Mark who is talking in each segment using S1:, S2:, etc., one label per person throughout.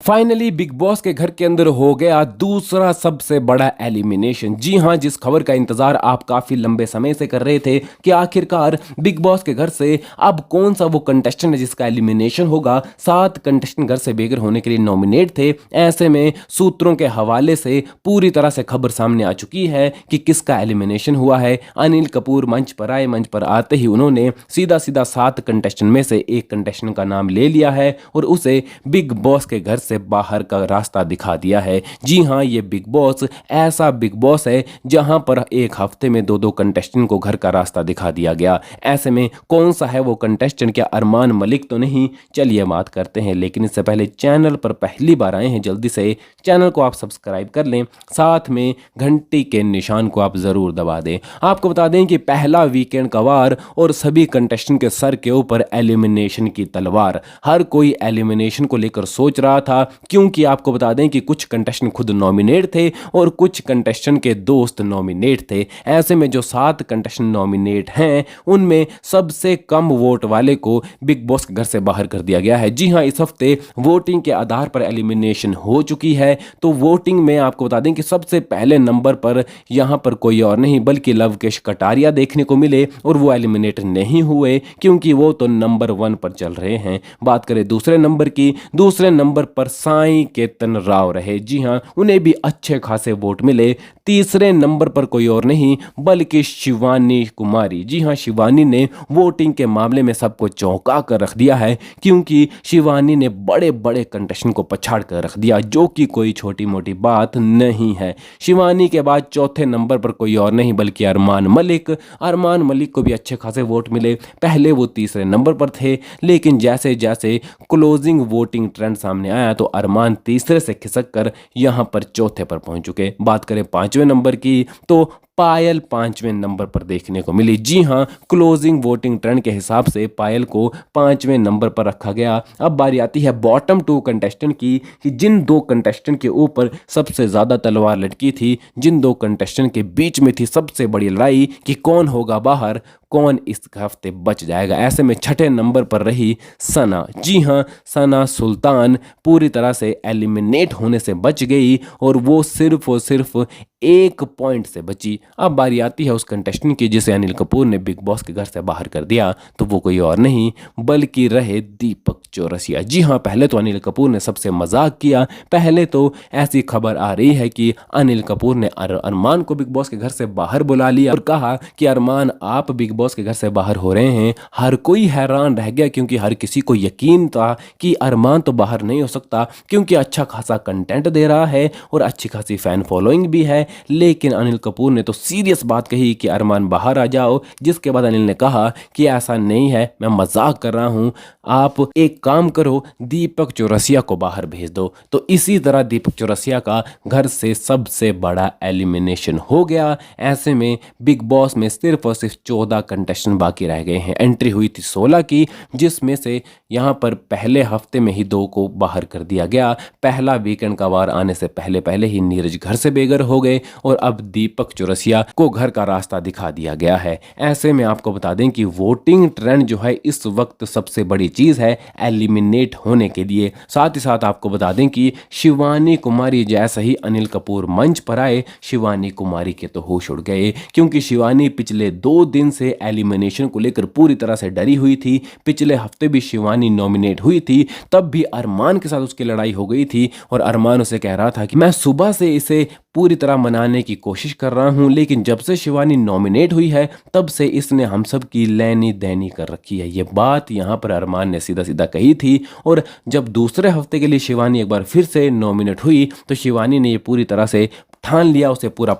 S1: Finally big boss के घर के अंदर हो गया दूसरा सबसे बड़ा एलिमिनेशन। जी हां, जिस खबर का इंतजार आप काफी लंबे समय से कर रहे थे कि आखिरकार बिग बॉस के घर से अब कौन सा वो कंटेस्टेंट है जिसका एलिमिनेशन होगा। 7 कंटेस्टेंट घर से बेघर होने के लिए नॉमिनेट थे। ऐसे में सूत्रों के हवाले से पूरी तरह से खबर सामने आ चुकी है कि किसका एलिमिनेशन हुआ है। अनिल कपूर मंच पर आए। मंच पर आते ही उन्होंने सीधा सीधा 7 कंटेस्टेंट में से एक कंटेस्टेंट का नाम ले लिया है और उसे बिग बॉस के घर से बाहर का रास्ता दिखा दिया है। जी हां, ये बिग बॉस ऐसा बिग बॉस है जहां पर एक हफ्ते में 2-2 कंटेस्टेंट को घर का रास्ता दिखा दिया गया। ऐसे में कौन सा है वो कंटेस्टेंट? क्या अरमान मलिक तो नहीं? चलिए बात करते हैं, लेकिन इससे पहले चैनल पर पहली बार आए हैं जल्दी से चैनल को आप सब्सक्राइब कर लें, साथ में घंटी के निशान को आप जरूर दबा दें। आपको बता दें कि पहला वीकेंड का वार और सभी कंटेस्टेंट के सर के ऊपर एलिमिनेशन की तलवार। हर कोई एलिमिनेशन को लेकर सोच रहा था, क्योंकि आपको बता दें कि कुछ कंटेस्टेंट खुद नॉमिनेट थे और कुछ कंटेस्टेंट के दोस्त नॉमिनेट थे। ऐसे में जो 7 कंटेस्टेंट नॉमिनेट हैं उनमें सबसे कम वोट वाले को बिग बॉस के घर से बाहर कर दिया गया है। जी हां, इस हफ्ते वोटिंग के आधार पर एलिमिनेशन हो चुकी है। तो वोटिंग में आपको बता दें कि सबसे पहले नंबर पर यहां पर कोई और नहीं बल्कि लवकेश कटारिया देखने को मिले और वो एलिमिनेट नहीं हुए, क्योंकि वो तो नंबर 1 पर चल रहे हैं। बात करें दूसरे नंबर की, दूसरे नंबर पर साईं केतन राव रहे। जी हां, उन्हें भी अच्छे खासे वोट मिले। तीसरे नंबर पर कोई और नहीं बल्कि शिवानी कुमारी। जी हां, शिवानी ने वोटिंग के मामले में सबको चौंका कर रख दिया है, क्योंकि शिवानी ने बड़े बड़े कंटेस्टेंट को पछाड़ कर रख दिया, जो कि कोई छोटी मोटी बात नहीं है। शिवानी के बाद चौथे नंबर पर कोई और नहीं बल्कि अरमान मलिक। अरमान मलिक को भी अच्छे खासे वोट मिले। पहले वो तीसरे नंबर पर थे, लेकिन जैसे जैसे क्लोजिंग वोटिंग ट्रेंड सामने आया तो अरमान तीसरे से खिसक कर यहां पर चौथे पर पहुंच चुके। बात करें 5वें नंबर की तो पायल 5वें नंबर पर देखने को मिली। जी हां, क्लोजिंग वोटिंग ट्रेंड के हिसाब से पायल को 5वें नंबर पर रखा गया। अब बारी आती है बॉटम 2 कंटेस्टेंट की, कि जिन 2 कंटेस्टेंट के ऊपर सबसे ज्यादा तलवार लटकी थी, जिन 2 कंटेस्टेंट के बीच में थी सबसे बड़ी लड़ाई कि कौन होगा बाहर, कौन इस हफ्ते बच जाएगा। ऐसे में छठे नंबर पर रही सना। जी हां, सना सुल्तान पूरी तरह से एलिमिनेट होने से बच गई और वो सिर्फ और सिर्फ 1 पॉइंट से बची। अब बारी आती है उस कंटेस्टेंट की जिसे अनिल कपूर ने बिग बॉस के घर से बाहर कर दिया, तो वो कोई और नहीं बल्कि रहे दीपक चौरसिया। जी हां, पहले तो अनिल कपूर ने सबसे मजाक किया। पहले तो ऐसी खबर आ रही है कि अनिल कपूर ने अरमान को बिग बॉस के घर से बाहर बुला लिया और कहा कि अरमान, आप बिग बॉस के घर से बाहर हो रहे हैं। हर कोई हैरान रह गया, क्योंकि हर किसी को यकीन था कि अरमान तो बाहर नहीं हो सकता, क्योंकि अच्छा खासा कंटेंट दे रहा है और अच्छी खासी फैन फॉलोइंग भी है। लेकिन अनिल कपूर ने तो सीरियस बात कही कि अरमान बाहर आ जाओ, जिसके बाद अनिल ने कहा कि ऐसा नहीं है, मैं मजाक कर रहा हूं, आप एक काम करो, दीपक चौरसिया को बाहर भेज दो। तो इसी तरह दीपक चौरसिया का घर से सबसे बड़ा एलिमिनेशन हो गया। ऐसे में बिग बॉस में सिर्फ और सिर्फ 14 कंटेस्टेंट बाकी रह गए हैं। एंट्री हुई थी 16 की, जिसमें से यहां पर पहले हफ्ते में ही 2 को बाहर कर दिया गया। पहला वीकेंड का वार आने से पहले पहले ही नीरज घर से बेघर हो गए और अब दीपक चौरसिया को घर का रास्ता दिखा दिया गया है। ऐसे में आपको बता दें कि वोटिंग ट्रेंड जो है इस वक्त सबसे बड़ी चीज है एलिमिनेट होने के लिए। साथ ही साथ आपको बता दें कि शिवानी कुमारी जैसे ही अनिल कपूर मंच पर आए, शिवानी कुमारी के तो होश उड़ गए, क्योंकि शिवानी पिछले 2 दिन से एलिमिनेशन को लेकर पूरी तरह से डरी हुई थी। पिछले हफ्ते भी शिवानी नॉमिनेट हुई थी, तब भी अरमान के साथ उसकी लड़ाई हो गई थी और अरमान उसे कह रहा था कि मैं सुबह से इसे पूरी तरह मनाने की कोशिश कर रहा हूं, लेकिन जब से शिवानी नॉमिनेट हुई है तब से इसने हम सब की लेनी देनी कर रखी है। ये बात यहां पर अरमान ने सीधा सीधा कही थी। और जब दूसरे हफ्ते के लिए शिवानी एक बार फिर से नॉमिनेट हुई तो शिवानी ने ये पूरी तरह से ठान लिया, उसे पूरा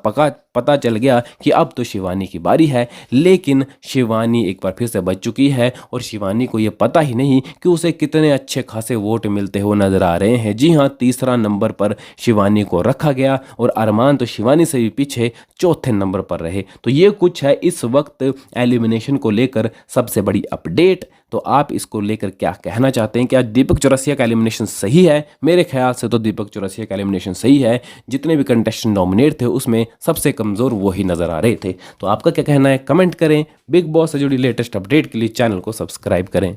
S1: पता चल गया कि अब तो शिवानी की बारी है। लेकिन शिवानी एक बार फिर से बच चुकी है और शिवानी को यह पता ही नहीं कि उसे कितने अच्छे खासे वोट मिलते हुए नजर आ रहे हैं। जी हां, तीसरा नंबर पर शिवानी को रखा गया और अरमान तो शिवानी से भी पीछे चौथे नंबर पर रहे। तो ये कुछ है इस वक्त एलिमिनेशन को लेकर सबसे बड़ी अपडेट। तो आप इसको लेकर क्या कहना चाहते हैं? क्या दीपक चौरसिया का एलिमिनेशन सही है? मेरे ख्याल से तो दीपक चौरसिया का एलिमिनेशन सही है। जितने भी कंटेस्टेंट नॉमिनेट थे उसमें सबसे कमजोर वही नजर आ रहे थे। तो आपका क्या कहना है? कमेंट करें। बिग बॉस से जुड़ी लेटेस्ट अपडेट के लिए चैनल को सब्सक्राइब करें।